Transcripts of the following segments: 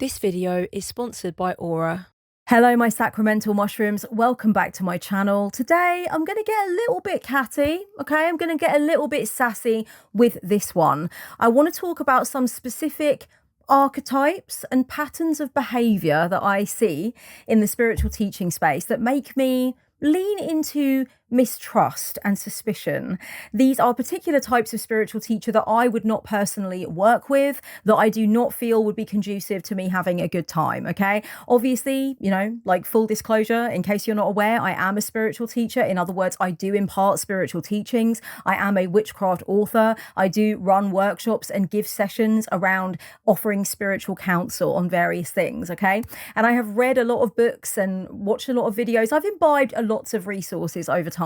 This video is sponsored by Aura. Hello, my sacramental mushrooms. Welcome back to my channel. Today, I'm going to get a little bit catty, okay? I'm going to get a little bit sassy with this one. I want to talk about some specific archetypes and patterns of behavior that I see in the spiritual teaching space that make me lean into mistrust and suspicion. These are particular types of spiritual teacher that I would not personally work with, that I do not feel would be conducive to me having a good time, okay? Obviously, you know, like full disclosure, in case you're not aware, I am a spiritual teacher. In other words, I do impart spiritual teachings. I am a witchcraft author. I do run workshops and give sessions around offering spiritual counsel on various things, okay? And I have read a lot of books and watched a lot of videos. I've imbibed a lot of resources over time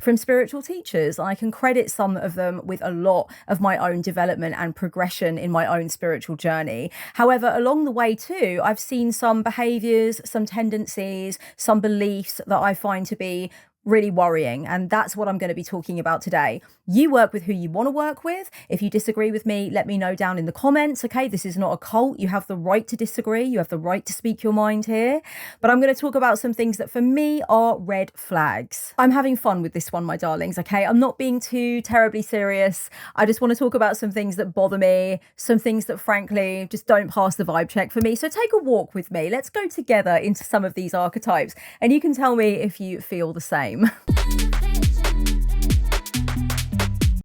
from spiritual teachers. I can credit some of them with a lot of my own development and progression in my own spiritual journey. However, along the way too, I've seen some behaviors, some tendencies, some beliefs that I find to be really worrying, and that's what I'm going to be talking about today. You work with who you want to work with. If you disagree with me, let me know down in the comments, okay? This is not a cult. You have the right to disagree. You have the right to speak your mind here. But I'm going to talk about some things that for me are red flags. I'm having fun with this one, my darlings, okay? I'm not being too terribly serious. I just want to talk about some things that bother me, some things that frankly just don't pass the vibe check for me. So take a walk with me. Let's go together into some of these archetypes, and you can tell me if you feel the same.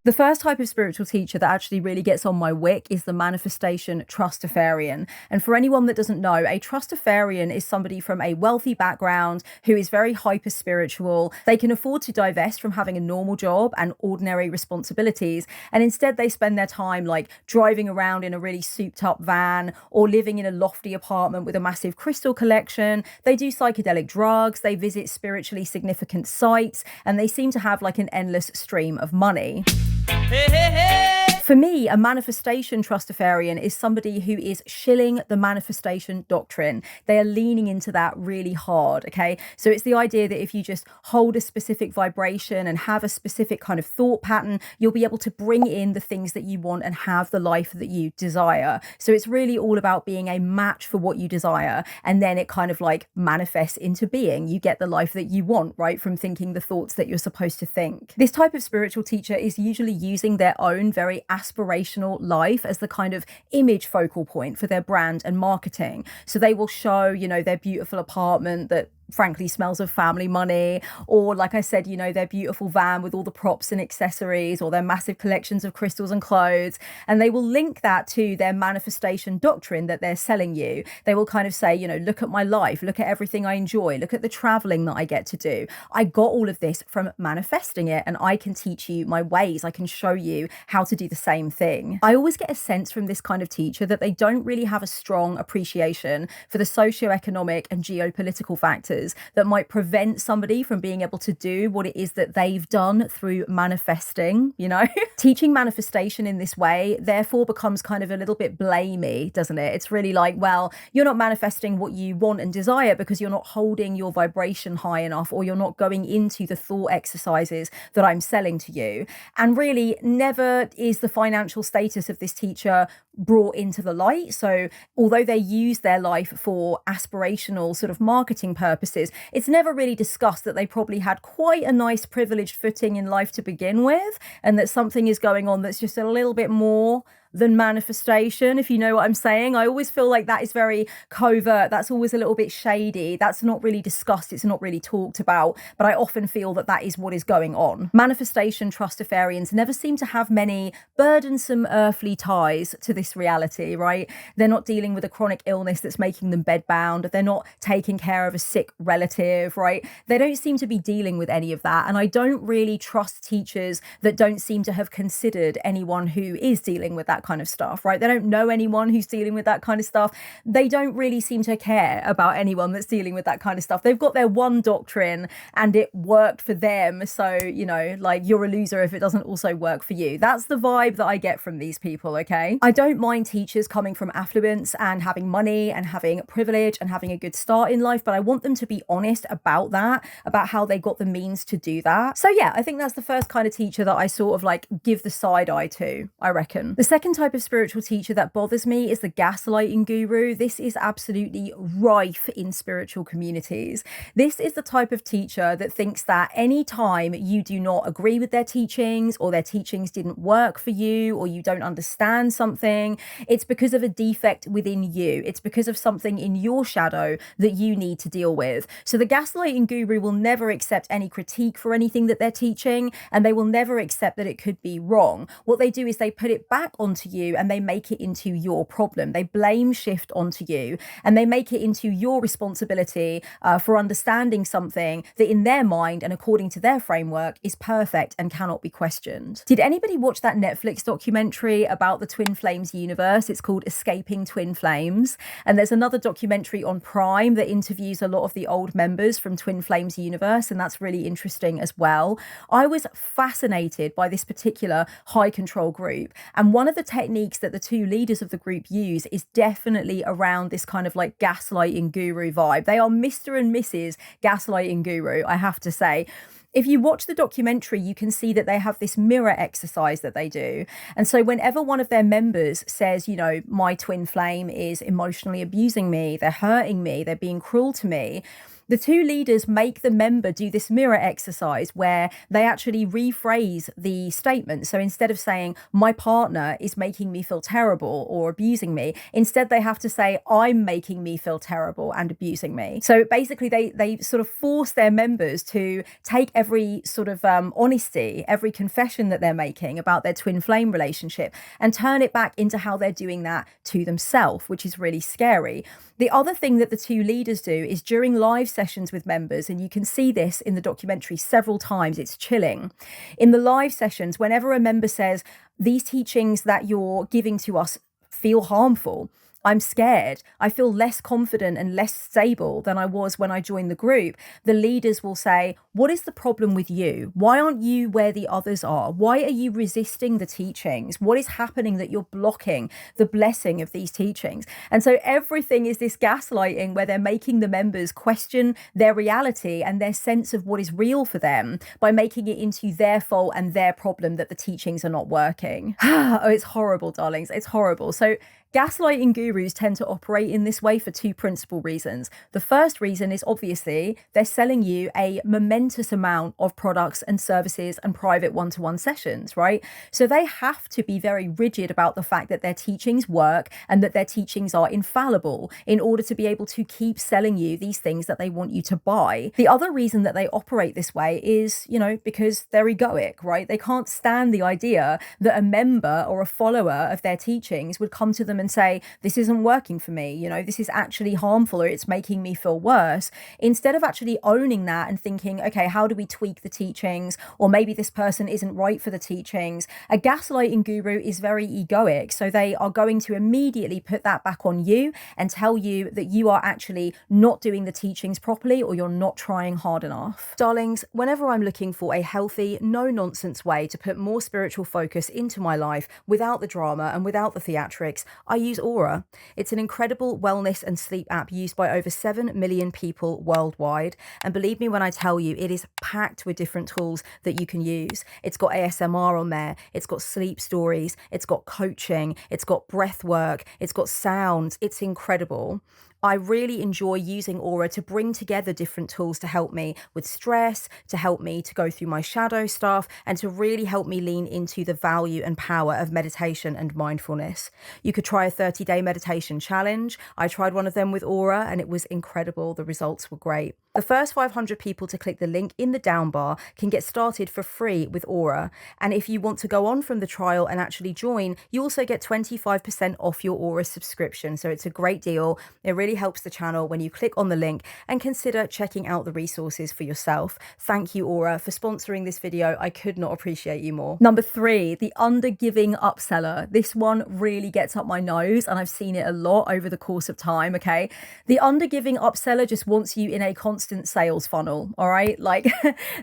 The first type of spiritual teacher that actually really gets on my wick is the Manifestation Trustafarian. And for anyone that doesn't know, a Trustafarian is somebody from a wealthy background who is very hyper spiritual. They can afford to divest from having a normal job and ordinary responsibilities. And instead they spend their time like driving around in a really souped up van or living in a lofty apartment with a massive crystal collection. They do psychedelic drugs. They visit spiritually significant sites, and they seem to have like an endless stream of money. Hey, hey, hey. For me, a Manifestation Trustafarian is somebody who is shilling the manifestation doctrine. They are leaning into that really hard, okay? So it's the idea that if you just hold a specific vibration and have a specific kind of thought pattern, you'll be able to bring in the things that you want and have the life that you desire. So it's really all about being a match for what you desire, and then it kind of like manifests into being. You get the life that you want, right? From thinking the thoughts that you're supposed to think. This type of spiritual teacher is usually using their own very aspirational life as the kind of image focal point for their brand and marketing. So they will show, you know, their beautiful apartment that frankly smells of family money, or like I said, you know, their beautiful van with all the props and accessories, or their massive collections of crystals and clothes, and they will link that to their manifestation doctrine that they're selling you. They will kind of say, you know, look at my life, look at everything I enjoy, look at the traveling that I get to do. I got all of this from manifesting it, and I can teach you my ways. I can show you how to do the same thing. I always get a sense from this kind of teacher that they don't really have a strong appreciation for the socioeconomic and geopolitical factors that might prevent somebody from being able to do what it is that they've done through manifesting, you know? Teaching manifestation in this way therefore becomes kind of a little bit blamey, doesn't it? It's really like, well, you're not manifesting what you want and desire because you're not holding your vibration high enough, or you're not going into the thought exercises that I'm selling to you. And really, never is the financial status of this teacher brought into the light. So although they use their life for aspirational sort of marketing purposes, it's never really discussed that they probably had quite a nice privileged footing in life to begin with, and that something is going on that's just a little bit more than manifestation, if you know what I'm saying. I always feel like that is very covert. That's always a little bit shady. That's not really discussed. It's not really talked about, but I often feel that that is what is going on. Manifestation Trustafarians never seem to have many burdensome earthly ties to this reality, right? They're not dealing with a chronic illness that's making them bedbound. They're not taking care of a sick relative, right? They don't seem to be dealing with any of that. And I don't really trust teachers that don't seem to have considered anyone who is dealing with that kind of stuff, right? They don't know anyone who's dealing with that kind of stuff. They don't really seem to care about anyone that's dealing with that kind of stuff. They've got their one doctrine and it worked for them. So, you know, like, you're a loser if it doesn't also work for you. That's the vibe that I get from these people, okay? I don't mind teachers coming from affluence and having money and having privilege and having a good start in life, but I want them to be honest about that, about how they got the means to do that. So yeah, I think that's the first kind of teacher that I sort of like give the side eye to, I reckon. The second second type of spiritual teacher that bothers me is the gaslighting guru. This is absolutely rife in spiritual communities. This is the type of teacher that thinks that any time you do not agree with their teachings, or their teachings didn't work for you, or you don't understand something, it's because of a defect within you. It's because of something in your shadow that you need to deal with. So the gaslighting guru will never accept any critique for anything that they're teaching, and they will never accept that it could be wrong. What they do is they put it back onto you and they make it into your problem. They blame shift onto you and they make it into your responsibility for understanding something that in their mind and according to their framework is perfect and cannot be questioned. Did anybody watch that Netflix documentary about the Twin Flames universe? It's called Escaping Twin Flames. And there's another documentary on Prime that interviews a lot of the old members from Twin Flames universe, and that's really interesting as well. I was fascinated by this particular high control group, and one of the techniques that the two leaders of the group use is definitely around this kind of like gaslighting guru vibe. They are Mr. and Mrs. Gaslighting Guru, I have to say. If you watch the documentary, you can see that they have this mirror exercise that they do. And so whenever one of their members says, you know, my twin flame is emotionally abusing me, they're hurting me, they're being cruel to me, the two leaders make the member do this mirror exercise where they actually rephrase the statement. So instead of saying, my partner is making me feel terrible or abusing me, instead they have to say, I'm making me feel terrible and abusing me. So basically they sort of force their members to take every sort of honesty, every confession that they're making about their twin flame relationship and turn it back into how they're doing that to themselves, which is really scary. The other thing that the two leaders do is during live sessions with members, and you can see this in the documentary several times, it's chilling. In the live sessions, whenever a member says, these teachings that you're giving to us feel harmful, I'm scared, I feel less confident and less stable than I was when I joined the group, the leaders will say, what is the problem with you? Why aren't you where the others are? Why are you resisting the teachings? What is happening that you're blocking the blessing of these teachings? And so everything is this gaslighting where they're making the members question their reality and their sense of what is real for them by making it into their fault and their problem that the teachings are not working. Oh, it's horrible, darlings. It's horrible. So gaslighting gurus tend to operate in this way for two principal reasons. The first reason is obviously they're selling you a momentous amount of products and services and private one-to-one sessions, right? So they have to be very rigid about the fact that their teachings work and that their teachings are infallible in order to be able to keep selling you these things that they want you to buy. The other reason that they operate this way is, you know, because they're egoic, right? They can't stand the idea that a member or a follower of their teachings would come to them and say, this isn't working for me, you know, this is actually harmful or it's making me feel worse. Instead of actually owning that and thinking, okay, how do we tweak the teachings? Or maybe this person isn't right for the teachings. A gaslighting guru is very egoic. So they are going to immediately put that back on you and tell you that you are actually not doing the teachings properly or you're not trying hard enough. Darlings, whenever I'm looking for a healthy, no nonsense way to put more spiritual focus into my life without the drama and without the theatrics, I use Aura. It's an incredible wellness and sleep app used by over 7 million people worldwide. And believe me when I tell you, it is packed with different tools that you can use. It's got ASMR on there. It's got sleep stories. It's got coaching. It's got breath work. It's got sounds. It's incredible. I really enjoy using Aura to bring together different tools to help me with stress, to help me to go through my shadow stuff, and to really help me lean into the value and power of meditation and mindfulness. You could try a 30-day meditation challenge. I tried one of them with Aura and it was incredible. The results were great. The first 500 people to click the link in the down bar can get started for free with Aura. And if you want to go on from the trial and actually join, you also get 25% off your Aura subscription. So it's a great deal. It really helps the channel when you click on the link, and consider checking out the resources for yourself. Thank you, Aura, for sponsoring this video. I could not appreciate you more. Number 3, the Undergiving Upseller. This one really gets up my nose and I've seen it a lot over the course of time, okay? The Undergiving Upseller just wants you in a constant sales funnel, all right? Like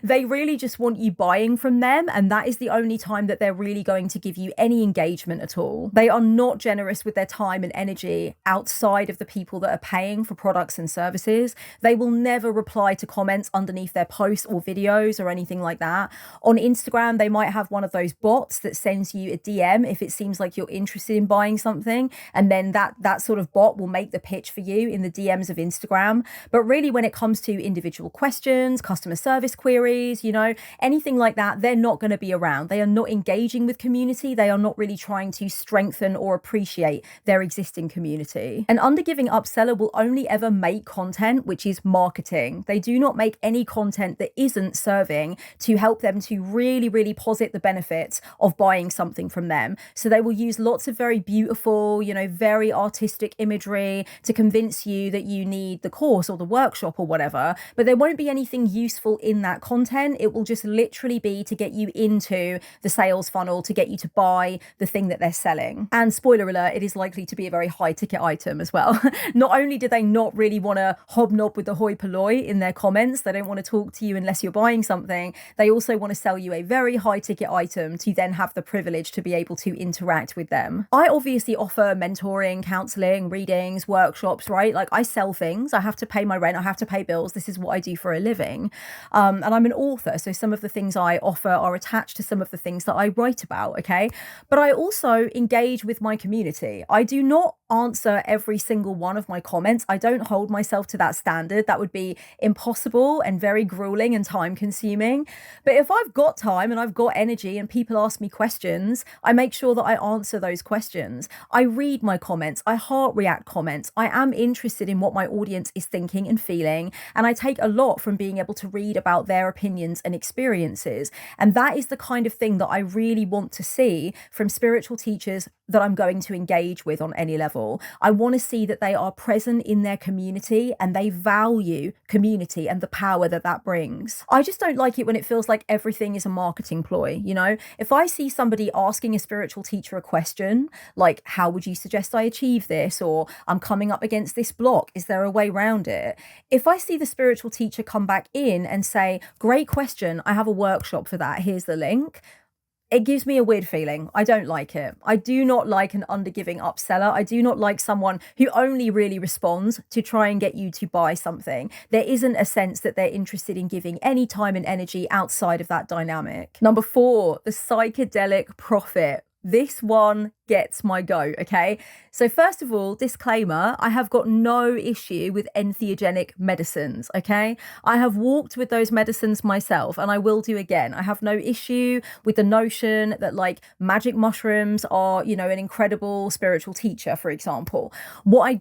they really just want you buying from them, and that is the only time that they're really going to give you any engagement at all. They are not generous with their time and energy outside of the people that are paying for products and services. They will never reply to comments underneath their posts or videos or anything like that. On Instagram, they might have one of those bots that sends you a DM if it seems like you're interested in buying something, and then that sort of bot will make the pitch for you in the DMs of Instagram. But really, when it comes to individual questions, customer service queries, anything like that, they're not going to be around. They are not engaging with community. They are not really trying to strengthen or appreciate their existing community. An Undergiving Upseller will only ever make content which is marketing. They do not make any content that isn't serving to help them to really, really posit the benefits of buying something from them. So they will use lots of very beautiful, very artistic imagery to convince you that you need the course or the workshop or whatever, but there won't be anything useful in that content. It will just literally be to get you into the sales funnel, to get you to buy the thing that they're selling. And spoiler alert, it is likely to be a very high ticket item as well. Not only do they not really want to hobnob with the hoi polloi in their comments, they don't want to talk to you unless you're buying something, they also want to sell you a very high ticket item to then have the privilege to be able to interact with them. I obviously offer mentoring, counseling, readings, workshops, right? Like, I sell things, I have to pay my rent, I have to pay bills. This is what I do for a living. And I'm an author, so some of the things I offer are attached to some of the things that I write about, okay? But I also engage with my community. I do not answer every single one of my comments. I don't hold myself to that standard. That would be impossible and very grueling and time consuming. But if I've got time and I've got energy and people ask me questions, I make sure that I answer those questions. I read my comments. I heart react comments. I am interested in what my audience is thinking and feeling. And I take a lot from being able to read about their opinions and experiences. And that is the kind of thing that I really want to see from spiritual teachers that I'm going to engage with on any level. I want to see that they are present in their community and they value community and the power that that brings. I just don't like it when it feels like everything is a marketing ploy. If I see somebody asking a spiritual teacher a question, like, how would you suggest I achieve this? Or I'm coming up against this block. Is there a way around it? If I see the spiritual teacher come back in and say, great question, I have a workshop for that, here's the link, it gives me a weird feeling. I don't like it. I do not like an undergiving upseller. I do not like someone who only really responds to try and get you to buy something. There isn't a sense that they're interested in giving any time and energy outside of that dynamic. Number 4, the Psychedelic Prophet. This one gets my goat, okay? So first of all, disclaimer, I have got no issue with entheogenic medicines, okay? I have walked with those medicines myself and I will do again. I have no issue with the notion that like magic mushrooms are, an incredible spiritual teacher, for example. What I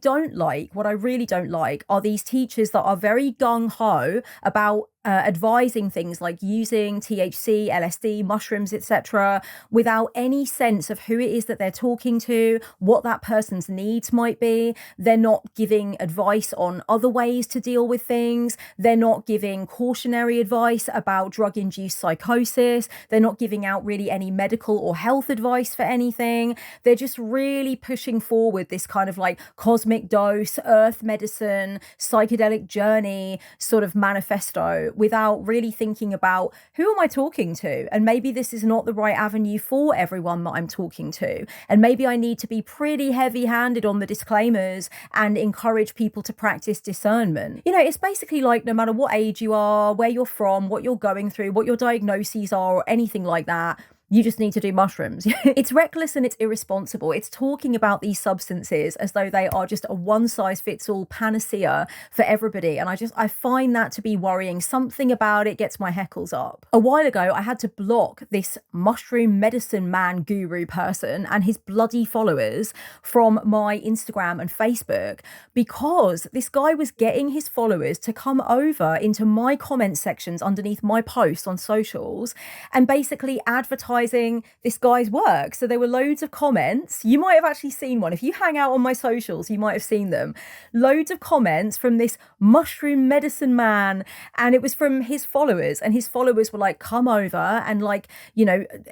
really don't like are these teachers that are very gung-ho about advising things like using THC, LSD, mushrooms, etc., without any sense of who it is that they're talking to, what that person's needs might be. They're not giving advice on other ways to deal with things. They're not giving cautionary advice about drug-induced psychosis. They're not giving out really any medical or health advice for anything. They're just really pushing forward this kind of like cosmic dose, earth medicine, psychedelic journey sort of manifesto, without really thinking about who am I talking to? And maybe this is not the right avenue for everyone that I'm talking to. And maybe I need to be pretty heavy-handed on the disclaimers and encourage people to practice discernment. It's basically like no matter what age you are, where you're from, what you're going through, what your diagnoses are, or anything like that, you just need to do mushrooms. It's reckless and it's irresponsible. It's talking about these substances as though they are just a one-size-fits-all panacea for everybody. And I find that to be worrying. Something about it gets my heckles up. A while ago, I had to block this mushroom medicine man guru person and his bloody followers from my Instagram and Facebook because this guy was getting his followers to come over into my comment sections underneath my posts on socials and basically advertise this guy's work. So there were loads of comments. You might have actually seen one. If you hang out on my socials, you might have seen them. Loads of comments from this mushroom medicine man. And it was from his followers. And his followers were like, come over and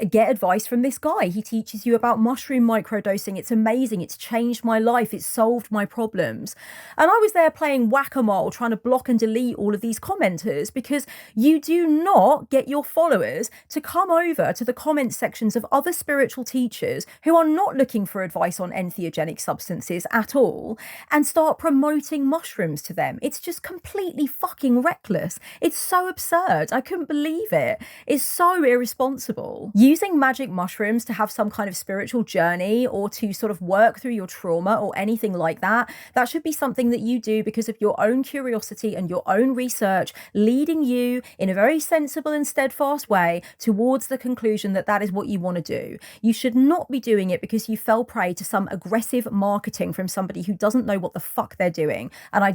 get advice from this guy. He teaches you about mushroom microdosing. It's amazing. It's changed my life. It's solved my problems. And I was there playing whack-a-mole, trying to block and delete all of these commenters because you do not get your followers to come over to the comment comment sections of other spiritual teachers who are not looking for advice on entheogenic substances at all and start promoting mushrooms to them. It's just completely fucking reckless. It's so absurd. I couldn't believe it. It's so irresponsible. Using magic mushrooms to have some kind of spiritual journey or to sort of work through your trauma or anything like that, that should be something that you do because of your own curiosity and your own research, leading you in a very sensible and steadfast way towards the conclusion that that is what you want to do. You should not be doing it because you fell prey to some aggressive marketing from somebody who doesn't know what the fuck they're doing. And I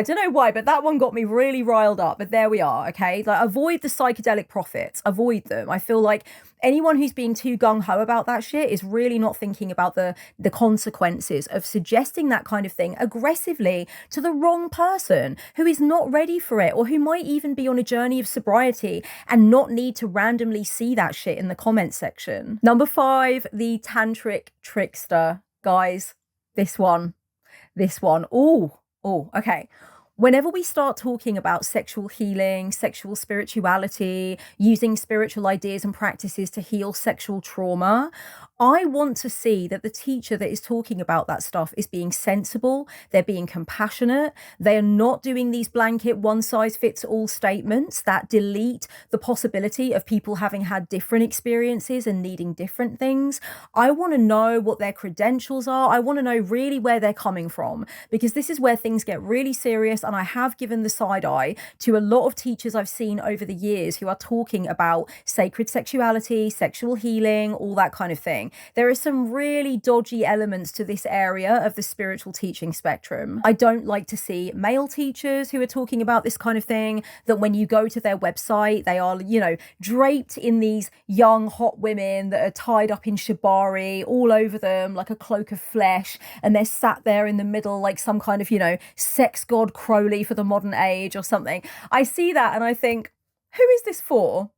don't know why, but that one got me really riled up. But there we are, okay? Like, avoid the psychedelic prophets. Avoid them. I feel like anyone who's being too gung-ho about that shit is really not thinking about the consequences of suggesting that kind of thing aggressively to the wrong person who is not ready for it, or who might even be on a journey of sobriety and not need to randomly see that shit in the comment section. Number 5, the Tantric Trickster. Guys, this one. Oh, okay. Whenever we start talking about sexual healing, sexual spirituality, using spiritual ideas and practices to heal sexual trauma, I want to see that the teacher that is talking about that stuff is being sensible, they're being compassionate, they are not doing these blanket one-size-fits-all statements that delete the possibility of people having had different experiences and needing different things. I want to know what their credentials are. I want to know really where they're coming from, because this is where things get really serious. And I have given the side eye to a lot of teachers I've seen over the years who are talking about sacred sexuality, sexual healing, all that kind of thing. There are some really dodgy elements to this area of the spiritual teaching spectrum. I don't like to see male teachers who are talking about this kind of thing, that when you go to their website, they are, you know, draped in these young, hot women that are tied up in shibari all over them like a cloak of flesh, and they're sat there in the middle like some kind of, you know, sex god Crowley for the modern age or something. I see that and I think, who is this for?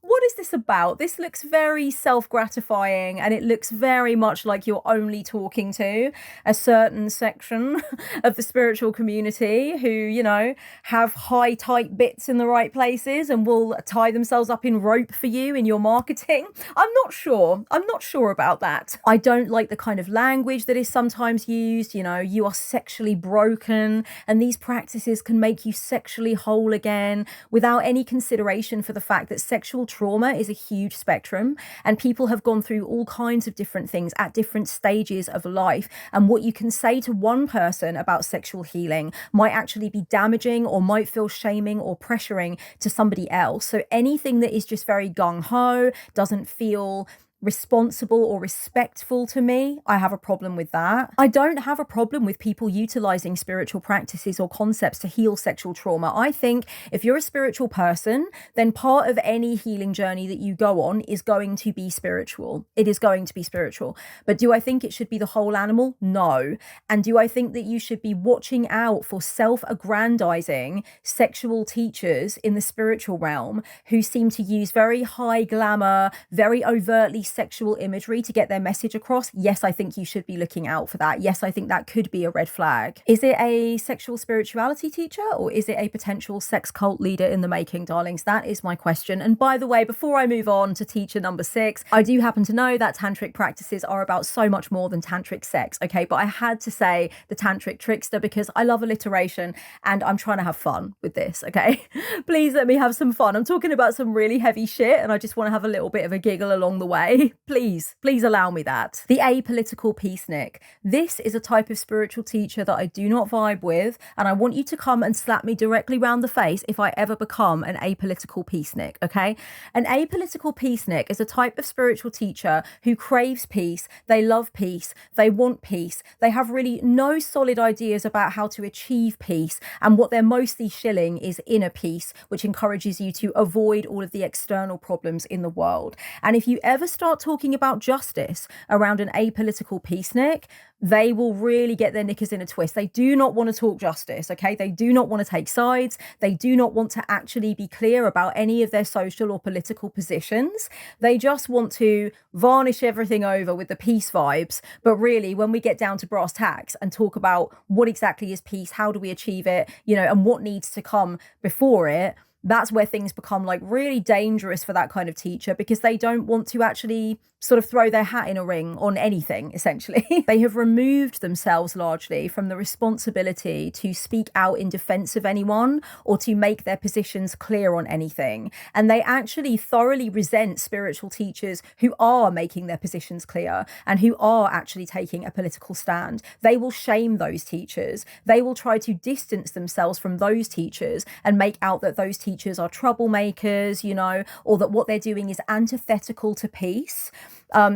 What is this about? This looks very self-gratifying, and it looks very much like you're only talking to a certain section of the spiritual community who, you know, have high tight bits in the right places and will tie themselves up in rope for you in your marketing. I'm not sure about that. I don't like the kind of language that is sometimes used. You know, you are sexually broken and these practices can make you sexually whole again, without any consideration for the fact that sexual trauma is a huge spectrum and people have gone through all kinds of different things at different stages of life. And what you can say to one person about sexual healing might actually be damaging or might feel shaming or pressuring to somebody else. So anything that is just very gung-ho, doesn't feel responsible or respectful to me, I have a problem with that. I don't have a problem with people utilizing spiritual practices or concepts to heal sexual trauma. I think if you're a spiritual person, then part of any healing journey that you go on is going to be spiritual. It is going to be spiritual. But do I think it should be the whole animal? No. And do I think that you should be watching out for self-aggrandizing sexual teachers in the spiritual realm who seem to use very high glamour, very overtly sexual imagery to get their message across? Yes, I think you should be looking out for that. Yes, I think that could be a red flag. Is it a sexual spirituality teacher, or is it a potential sex cult leader in the making, darlings? That is my question. And by the way, before I move on to teacher number 6, I do happen to know that tantric practices are about so much more than tantric sex, okay? But I had to say the Tantric Trickster because I love alliteration and I'm trying to have fun with this, okay? Please let me have some fun. I'm talking about some really heavy shit and I just want to have a little bit of a giggle along the way. Please allow me that. The Apolitical Peacenik. This is a type of spiritual teacher that I do not vibe with, and I want you to come and slap me directly round the face if I ever become an apolitical peacenik, okay? An apolitical peacenik is a type of spiritual teacher who craves peace, they love peace, they want peace, they have really no solid ideas about how to achieve peace, and what they're mostly shilling is inner peace, which encourages you to avoid all of the external problems in the world. And if you ever start talking about justice around an apolitical peacenik, they will really get their knickers in a twist. They do not want to talk justice, okay? They do not want to take sides. They do not want to actually be clear about any of their social or political positions. They just want to varnish everything over with the peace vibes. But really, when we get down to brass tacks and talk about what exactly is peace, how do we achieve it, you know, and what needs to come before it, that's where things become like really dangerous for that kind of teacher, because they don't want to actually sort of throw their hat in a ring on anything, essentially. They have removed themselves largely from the responsibility to speak out in defense of anyone or to make their positions clear on anything. And they actually thoroughly resent spiritual teachers who are making their positions clear and who are actually taking a political stand. They will shame those teachers. They will try to distance themselves from those teachers and make out that those teachers are troublemakers, you know, or that what they're doing is antithetical to peace.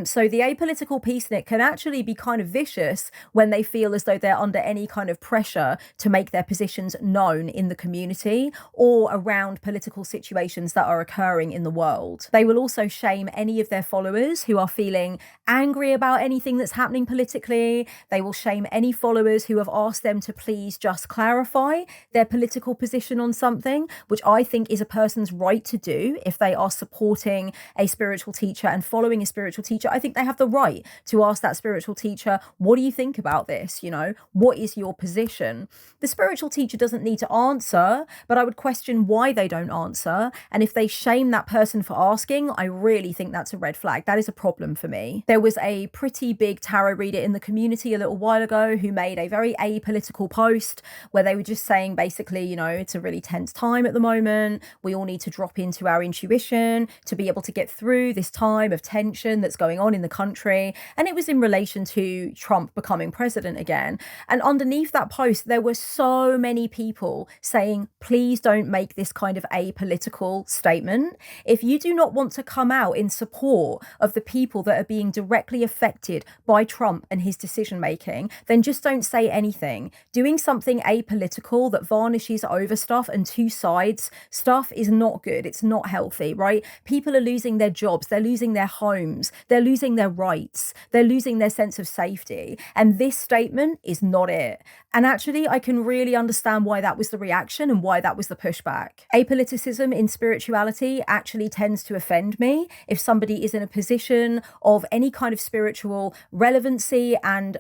So the Apolitical Peacenik can actually be kind of vicious when they feel as though they're under any kind of pressure to make their positions known in the community or around political situations that are occurring in the world. They will also shame any of their followers who are feeling angry about anything that's happening politically. They will shame any followers who have asked them to please just clarify their political position on something, which I think is a person's right to do if they are supporting a spiritual teacher and following a spiritual teacher. I think they have the right to ask that spiritual teacher, what do you think about this? You know, what is your position? The spiritual teacher doesn't need to answer, but I would question why they don't answer. And if they shame that person for asking, I really think that's a red flag. That is a problem for me. There was a pretty big tarot reader in the community a little while ago who made a very apolitical post where they were just saying basically, you know, it's a really tense time at the moment. We all need to drop into our intuition to be able to get through this time of tension that's going on in the country. And it was in relation to Trump becoming president again. And underneath that post, there were so many people saying, please don't make this kind of apolitical statement. If you do not want to come out in support of the people that are being directly affected by Trump and his decision making, then just don't say anything. Doing something apolitical that varnishes over stuff and two sides stuff is not good. It's not healthy, right? People are losing their jobs. They're losing their homes. They're losing their rights. They're losing their sense of safety. And this statement is not it. And actually, I can really understand why that was the reaction and why that was the pushback. Apoliticism in spirituality actually tends to offend me. If somebody is in a position of any kind of spiritual relevancy and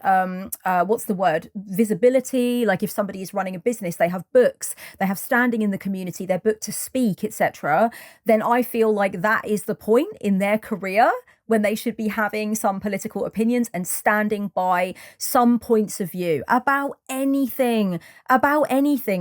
visibility, like if somebody is running a business, they have books, they have standing in the community, they're booked to speak, etc., then I feel like that is the point in their career when they should be having some political opinions and standing by some points of view about anything,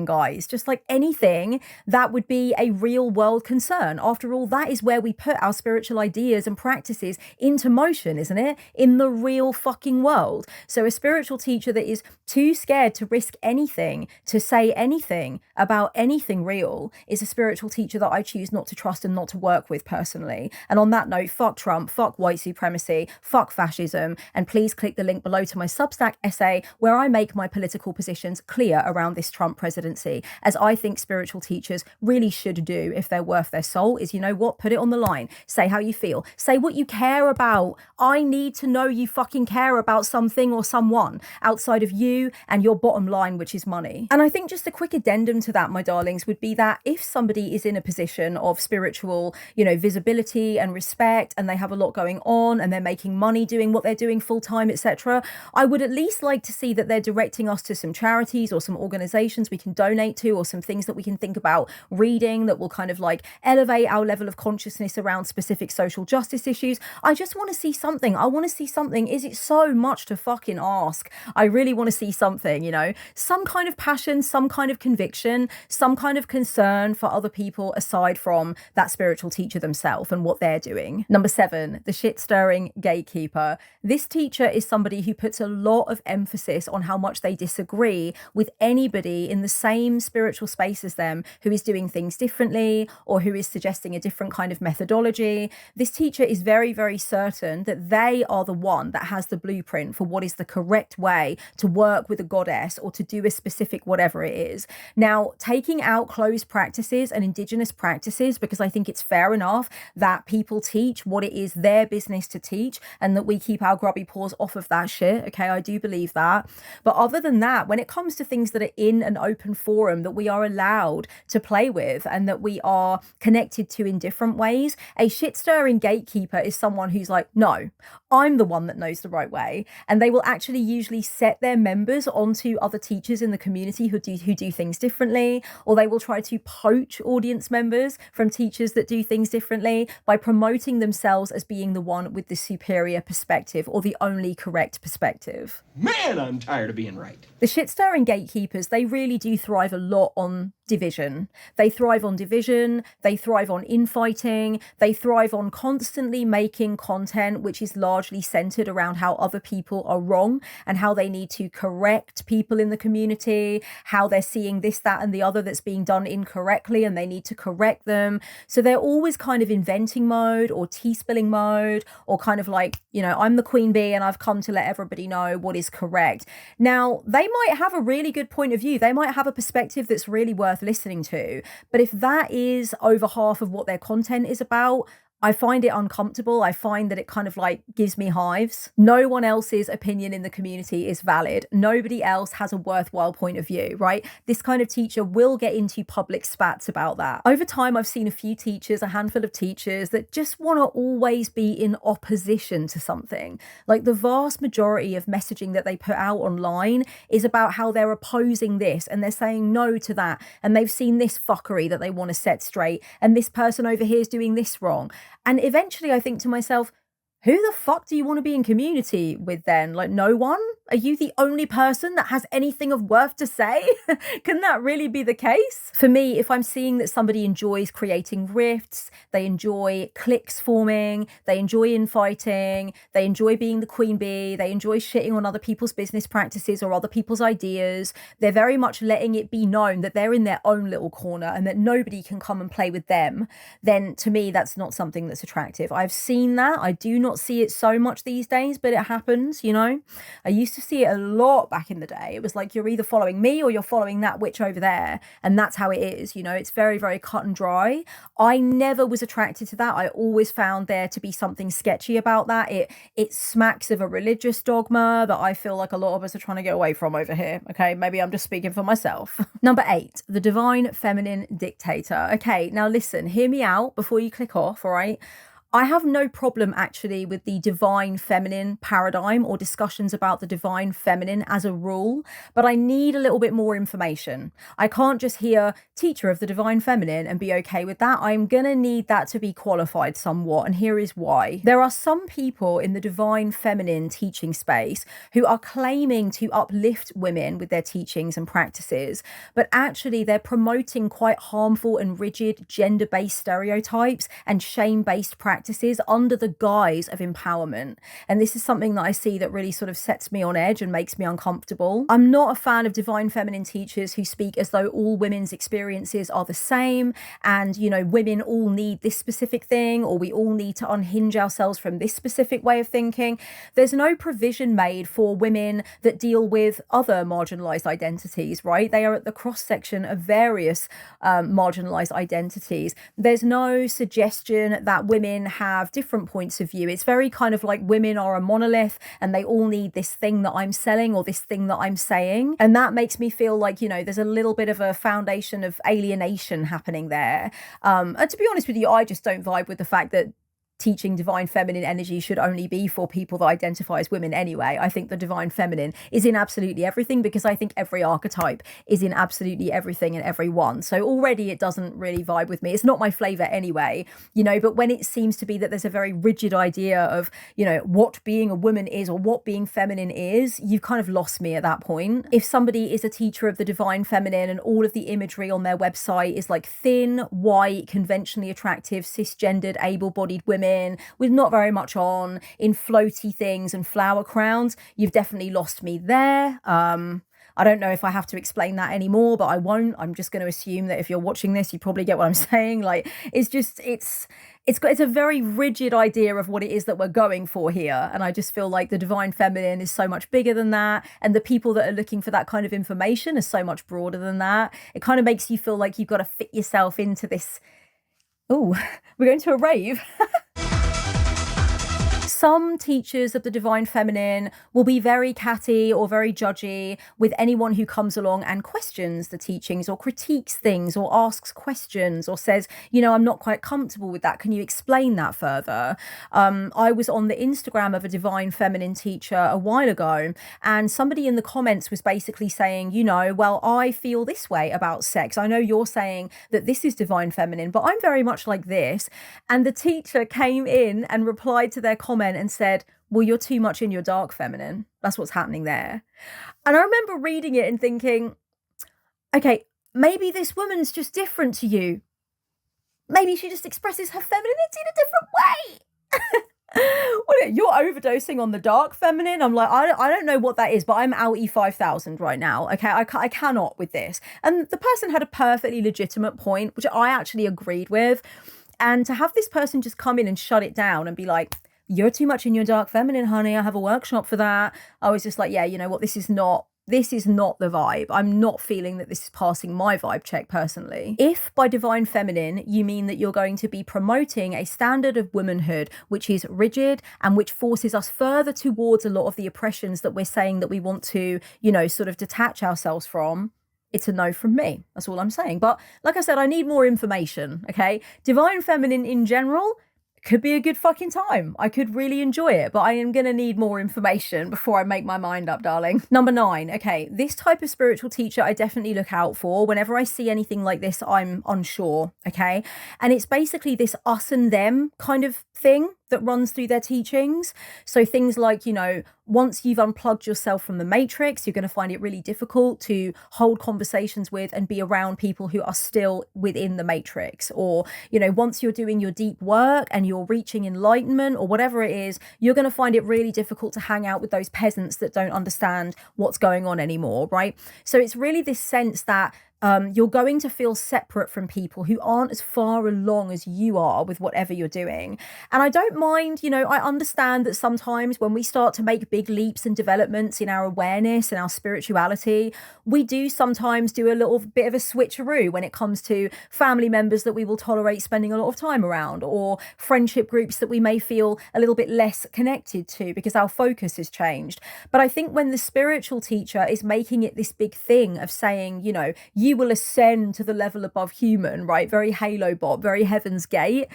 guys, just like anything that would be a real world concern. After all, that is where we put our spiritual ideas and practices into motion, isn't it? In the real fucking world. So a spiritual teacher that is too scared to risk anything, to say anything about anything real, is a spiritual teacher that I choose not to trust and not to work with personally. And on that note, fuck Trump, fuck white supremacy, fuck fascism, and please click the link below to my Substack essay where I make my political positions clear around this Trump presidency, as I think spiritual teachers really should do if they're worth their soul, is, you know what, put it on the line, say how you feel, say what you care about. I need to know you fucking care about something or someone outside of you and your bottom line, which is money. And I think just a quick addendum to that, my darlings, would be that if somebody is in a position of spiritual, you know, visibility and respect, and they have a lot going on and they're making money doing what they're doing full time, etc., I would at least like to see that they're directing us to some charities or some organizations we can donate to, or some things that we can think about reading that will kind of like elevate our level of consciousness around specific social justice issues. I just want to see something. I want to see something. Is it so much to fucking ask? I really want to see something, you know, some kind of passion, some kind of conviction, some kind of concern for other people aside from that spiritual teacher themselves and what they're doing. Number 7, the Shit-Stirring Gatekeeper. This teacher is somebody who puts a lot of emphasis on how much they disagree with anybody in the same spiritual space as them who is doing things differently or who is suggesting a different kind of methodology. This teacher is very, very certain that they are the one that has the blueprint for what is the correct way to work with a goddess or to do a specific whatever it is. Now, taking out closed practices and indigenous practices, because I think it's fair enough that people teach what it is their their business to teach and that we keep our grubby paws off of that shit. Okay, I do believe that. But other than that, when it comes to things that are in an open forum that we are allowed to play with and that we are connected to in different ways, a shit-stirring gatekeeper is someone who's like, no, I'm the one that knows the right way. And they will actually usually set their members onto other teachers in the community who do things differently, or they will try to poach audience members from teachers that do things differently by promoting themselves as being the one with the superior perspective or the only correct perspective. Man, I'm tired of being right. The shit-stirring gatekeepers, they really do thrive a lot on division. They thrive on division, they thrive on infighting, they thrive on constantly making content which is largely centered around how other people are wrong and how they need to correct people in the community, how they're seeing this, that, and the other that's being done incorrectly and they need to correct them. So they're always kind of inventing mode or tea-spilling mode, or kind of like, you know, I'm the queen bee and I've come to let everybody know what is correct. Now, they might have a really good point of view. They might have a perspective that's really worth listening to. But if that is over half of what their content is about, I find it uncomfortable. I find that it kind of like gives me hives. No one else's opinion in the community is valid. Nobody else has a worthwhile point of view, right? This kind of teacher will get into public spats about that. Over time, I've seen a few teachers, a handful of teachers that just want to always be in opposition to something. Like the vast majority of messaging that they put out online is about how they're opposing this and they're saying no to that. And they've seen this fuckery that they want to set straight. And this person over here is doing this wrong. And eventually I think to myself, who the fuck do you want to be in community with then? Like, no one? Are you the only person that has anything of worth to say? Can that really be the case? For me, if I'm seeing that somebody enjoys creating rifts, they enjoy cliques forming, they enjoy infighting, they enjoy being the queen bee, they enjoy shitting on other people's business practices or other people's ideas, they're very much letting it be known that they're in their own little corner and that nobody can come and play with them, then to me, that's not something that's attractive. I've seen that. I do not see it so much these days, but it happens, you know. I used to see it a lot back in the day. It was like you're either following me or you're following that witch over there, and that's how it is, you know. It's very, very cut and dry. I never was attracted to that. I always found there to be something sketchy about that. It smacks of a religious dogma that I feel like a lot of us are trying to get away from over here. Okay, maybe I'm just speaking for myself. Number 8, the divine feminine dictator. Okay, now listen, hear me out before you click off, all right? I have no problem actually with the divine feminine paradigm or discussions about the divine feminine as a rule, but I need a little bit more information. I can't just hear teacher of the divine feminine and be okay with that. I'm gonna need that to be qualified somewhat, and here is why. There are some people in the divine feminine teaching space who are claiming to uplift women with their teachings and practices, but actually they're promoting quite harmful and rigid gender-based stereotypes and shame-based practices under the guise of empowerment. And this is something that I see that really sort of sets me on edge and makes me uncomfortable. I'm not a fan of divine feminine teachers who speak as though all women's experiences are the same and, you know, women all need this specific thing, or we all need to unhinge ourselves from this specific way of thinking. There's no provision made for women that deal with other marginalized identities, right? They are at the cross-section of various marginalized identities. There's no suggestion that women have different points of view. It's very kind of like women are a monolith and they all need this thing that I'm selling or this thing that I'm saying. And that makes me feel like, you know, there's a little bit of a foundation of alienation happening there. And to be honest with you, I just don't vibe with the fact that teaching divine feminine energy should only be for people that identify as women anyway. I think the divine feminine is in absolutely everything, because I think every archetype is in absolutely everything and everyone. So already it doesn't really vibe with me. It's not my flavor anyway, you know, but when it seems to be that there's a very rigid idea of, you know, what being a woman is or what being feminine is, you've kind of lost me at that point. If somebody is a teacher of the divine feminine and all of the imagery on their website is like thin, white, conventionally attractive, cisgendered, able-bodied women with not very much on, in floaty things and flower crowns, you've definitely lost me there. I don't know if I have to explain that anymore, but I won't. I'm just going to assume that if you're watching this, you probably get what I'm saying. Like, it's just, it's a very rigid idea of what it is that we're going for here. And I just feel like the divine feminine is so much bigger than that. And the people that are looking for that kind of information are so much broader than that. It kind of makes you feel like you've got to fit yourself into this. Oh, we're going to a rave. Some teachers of the divine feminine will be very catty or very judgy with anyone who comes along and questions the teachings or critiques things or asks questions or says, you know, I'm not quite comfortable with that. Can you explain that further? I was on the Instagram of a divine feminine teacher a while ago, and somebody in the comments was basically saying, you know, well, I feel this way about sex. I know you're saying that this is divine feminine, but I'm very much like this. And the teacher came in and replied to their comment and said, well, you're too much in your dark feminine. That's what's happening there. And I remember reading it and thinking, okay, maybe this woman's just different to you. Maybe she just expresses her femininity in a different way. What, you're overdosing on the dark feminine? I'm like, I don't know what that is, but I'm outie 5,000 right now. Okay, I cannot with this. And the person had a perfectly legitimate point, which I actually agreed with. And to have this person just come in and shut it down and be like, you're too much in your dark feminine, honey. I have a workshop for that. I was just like, yeah, you know what? This is not the vibe. I'm not feeling that this is passing my vibe check personally. If by divine feminine, you mean that you're going to be promoting a standard of womanhood, which is rigid and which forces us further towards a lot of the oppressions that we're saying that we want to, you know, sort of detach ourselves from, it's a no from me. That's all I'm saying. But like I said, I need more information, okay? Divine feminine in general could be a good fucking time. I could really enjoy it, but I am going to need more information before I make my mind up, darling. Number 9. Okay, this type of spiritual teacher I definitely look out for. Whenever I see anything like this, I'm unsure, okay? And it's basically this us and them kind of thing that runs through their teachings. So things like, you know, once you've unplugged yourself from the matrix, you're going to find it really difficult to hold conversations with and be around people who are still within the matrix. Or, you know, once you're doing your deep work and you're reaching enlightenment or whatever it is, you're going to find it really difficult to hang out with those peasants that don't understand what's going on anymore, right? So it's really this sense that you're going to feel separate from people who aren't as far along as you are with whatever you're doing. And I don't mind, you know, I understand that sometimes when we start to make big leaps and developments in our awareness and our spirituality, we do sometimes do a little bit of a switcheroo when it comes to family members that we will tolerate spending a lot of time around, or friendship groups that we may feel a little bit less connected to because our focus has changed. But I think when the spiritual teacher is making it this big thing of saying, you know, you will ascend to the level above human, right? Very Halo Bot, very Heaven's Gate.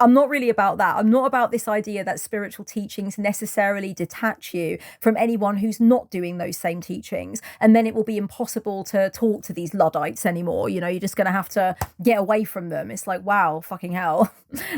I'm not really about that. I'm not about this idea that spiritual teachings necessarily detach you from anyone who's not doing those same teachings. And then it will be impossible to talk to these Luddites anymore. You know, you're just going to have to get away from them. It's like, wow, fucking hell.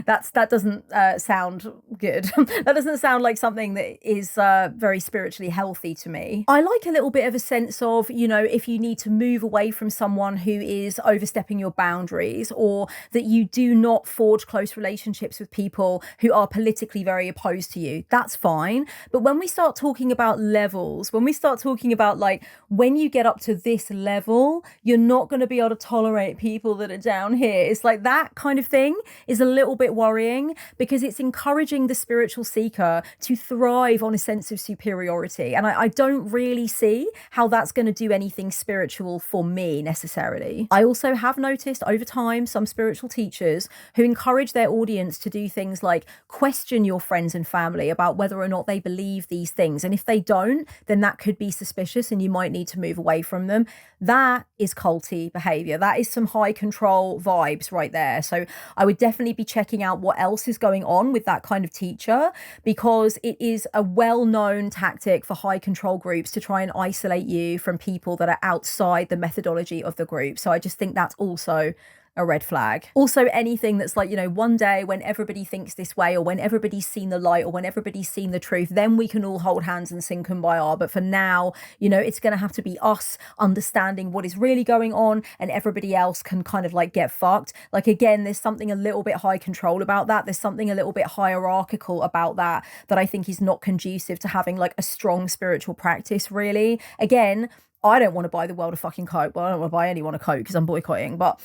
That doesn't sound good. That doesn't sound like something that is very spiritually healthy to me. I like a little bit of a sense of, you know, if you need to move away from someone who is overstepping your boundaries, or that you do not forge close relationships with people who are politically very opposed to you, that's fine. But when we start talking about levels, when we start talking about like, when you get up to this level, you're not going to be able to tolerate people that are down here. It's like that kind of thing is a little bit worrying, because it's encouraging the spiritual seeker to thrive on a sense of superiority. And I don't really see how that's going to do anything spiritual for me necessarily. I also have noticed over time some spiritual teachers who encourage their audience to do things like question your friends and family about whether or not they believe these things. And if they don't, then that could be suspicious and you might need to move away from them. That is culty behavior. That is some high control vibes right there. So I would definitely be checking out what else is going on with that kind of teacher, because it is a well-known tactic for high control groups to try and isolate you from people that are outside the methodology of the group. So I just think that's also a red flag. Also, anything that's like, you know, one day when everybody thinks this way, or when everybody's seen the light, or when everybody's seen the truth, then we can all hold hands and sing Kumbaya. But for now, you know, it's going to have to be us understanding what is really going on, and everybody else can kind of like get fucked. Like, again, there's something a little bit high control about that. There's something a little bit hierarchical about that I think is not conducive to having like a strong spiritual practice, really. Again, I don't want to buy the world a fucking Coke. Well, I don't want to buy anyone a Coke because I'm boycotting. But,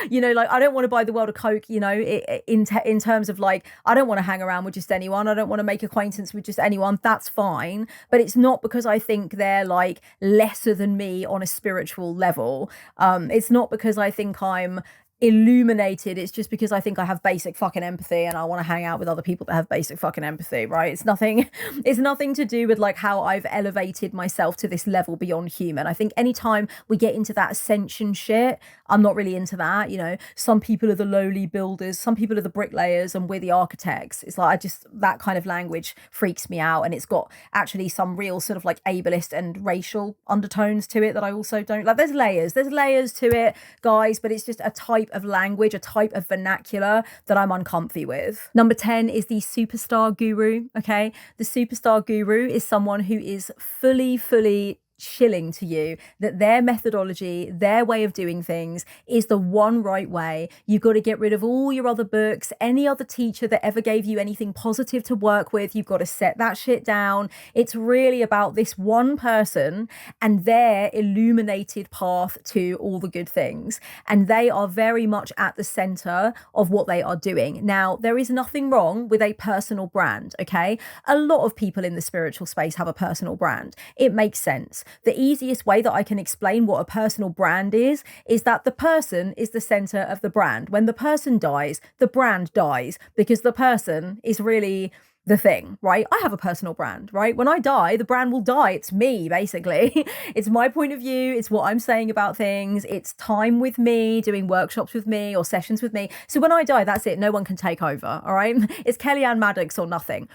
you know, like, I don't want to buy the world a Coke, you know, in terms of like, I don't want to hang around with just anyone. I don't want to make acquaintance with just anyone. That's fine. But it's not because I think they're like lesser than me on a spiritual level. It's not because I think I'm illuminated, it's just because I think I have basic fucking empathy and I want to hang out with other people that have basic fucking empathy, right? It's nothing to do with like how I've elevated myself to this level beyond human. I think anytime we get into that ascension shit, I'm not really into that. You know, some people are the lowly builders, some people are the bricklayers, and we're the architects. It's like, that kind of language freaks me out, and it's got actually some real sort of like ableist and racial undertones to it that I also don't like. There's layers to it, guys, but it's just a type of language, a type of vernacular that I'm uncomfy with. Number 10 is the superstar guru. Okay, the superstar guru is someone who is fully shilling to you that their methodology, their way of doing things is the one right way. You've got to get rid of all your other books, any other teacher that ever gave you anything positive to work with. You've got to set that shit down. It's really about this one person and their illuminated path to all the good things. And they are very much at the center of what they are doing. Now, there is nothing wrong with a personal brand, okay? A lot of people in the spiritual space have a personal brand. It makes sense. The easiest way that I can explain what a personal brand is that the person is the center of the brand. When the person dies, the brand dies because the person is really the thing, right? I have a personal brand, right? When I die, the brand will die. It's me, basically. It's my point of view. It's what I'm saying about things. It's time with me, doing workshops with me or sessions with me. So when I die, that's it. No one can take over, all right? It's Kellyanne Maddox or nothing.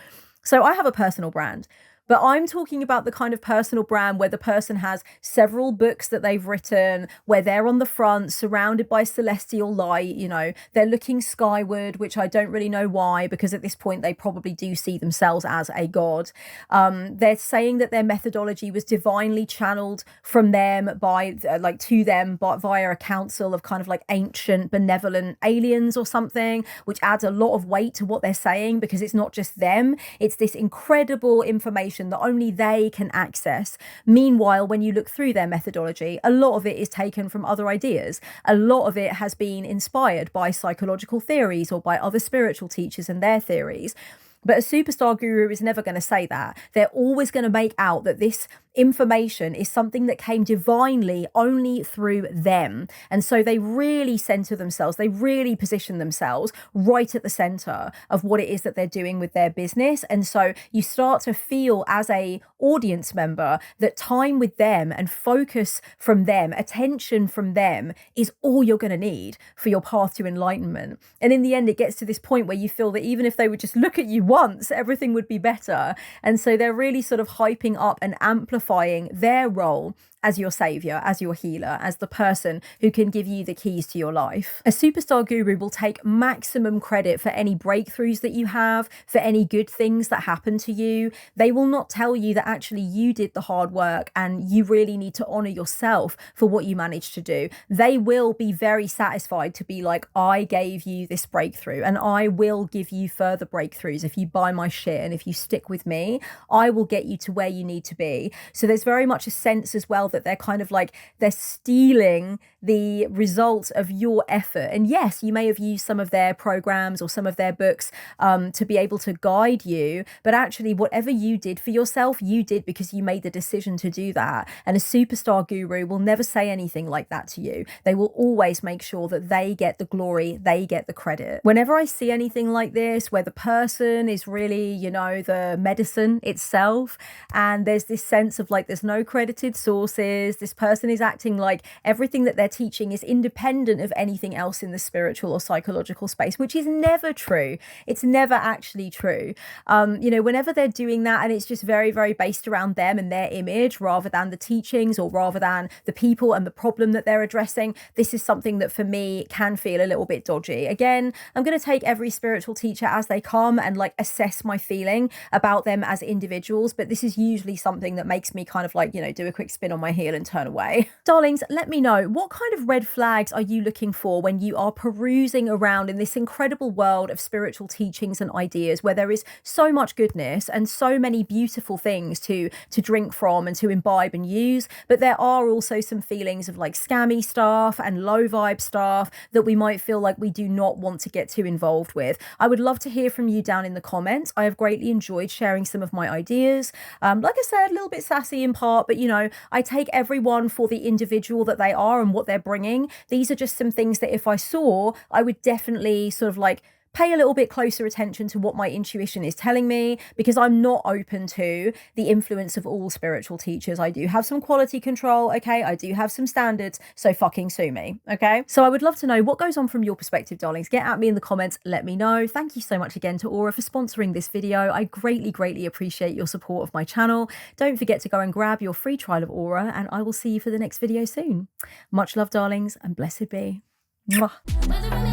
So I have a personal brand. But I'm talking about the kind of personal brand where the person has several books that they've written, where they're on the front, surrounded by celestial light, you know, they're looking skyward, which I don't really know why, because at this point they probably do see themselves as a god. They're saying that their methodology was divinely channeled from them by, to them, but via a council of kind of like ancient benevolent aliens or something, which adds a lot of weight to what they're saying, because it's not just them, it's this incredible information that only they can access. Meanwhile, when you look through their methodology, a lot of it is taken from other ideas. A lot of it has been inspired by psychological theories or by other spiritual teachers and their theories. But a superstar guru is never going to say that. They're always going to make out that this information is something that came divinely only through them. And so they really center themselves. They really position themselves right at the center of what it is that they're doing with their business. And so you start to feel as a audience member that time with them and focus from them, attention from them is all you're going to need for your path to enlightenment. And in the end, it gets to this point where you feel that even if they would just look at you once, everything would be better. And so they're really sort of hyping up and amplifying their role as your savior, as your healer, as the person who can give you the keys to your life. A superstar guru will take maximum credit for any breakthroughs that you have, for any good things that happen to you. They will not tell you that actually you did the hard work and you really need to honor yourself for what you managed to do. They will be very satisfied to be like, I gave you this breakthrough and I will give you further breakthroughs. If you buy my shit and if you stick with me, I will get you to where you need to be. So there's very much a sense as well that they're kind of like, they're stealing the result of your effort. And yes, you may have used some of their programs or some of their books to be able to guide you, but actually whatever you did for yourself, you did because you made the decision to do that. And a superstar guru will never say anything like that to you. They will always make sure that they get the glory, they get the credit. Whenever I see anything like this, where the person is really, you know, the medicine itself, and there's this sense of like, there's no credited sources, this person is acting like everything that they're teaching is independent of anything else in the spiritual or psychological space, which is never true. It's never actually true. You know, whenever they're doing that and it's just very, very based around them and their image rather than the teachings or rather than the people and the problem that they're addressing, this is something that for me can feel a little bit dodgy. Again, I'm going to take every spiritual teacher as they come and like assess my feeling about them as individuals, but this is usually something that makes me kind of like, you know, do a quick spin on my heel and turn away. Darlings, let me know, what kind of red flags are you looking for when you are perusing around in this incredible world of spiritual teachings and ideas where there is so much goodness and so many beautiful things to drink from and to imbibe and use, but there are also some feelings of like scammy stuff and low vibe stuff that we might feel like we do not want to get too involved with. I would love to hear from you down in the comments. I have greatly enjoyed sharing some of my ideas. Like I said, a little bit sassy in part, but you know, I take take everyone for the individual that they are and what they're bringing. These are just some things that if I saw, I would definitely sort of like pay a little bit closer attention to what my intuition is telling me, because I'm not open to the influence of all spiritual teachers. I do have some quality control, okay? I do have some standards, so fucking sue me, okay? So I would love to know what goes on from your perspective, darlings. Get at me in the comments, let me know. Thank you so much again to Aura for sponsoring this video. I greatly, greatly appreciate your support of my channel. Don't forget to go and grab your free trial of Aura, and I will see you for the next video soon. Much love, darlings, and blessed be. Mwah.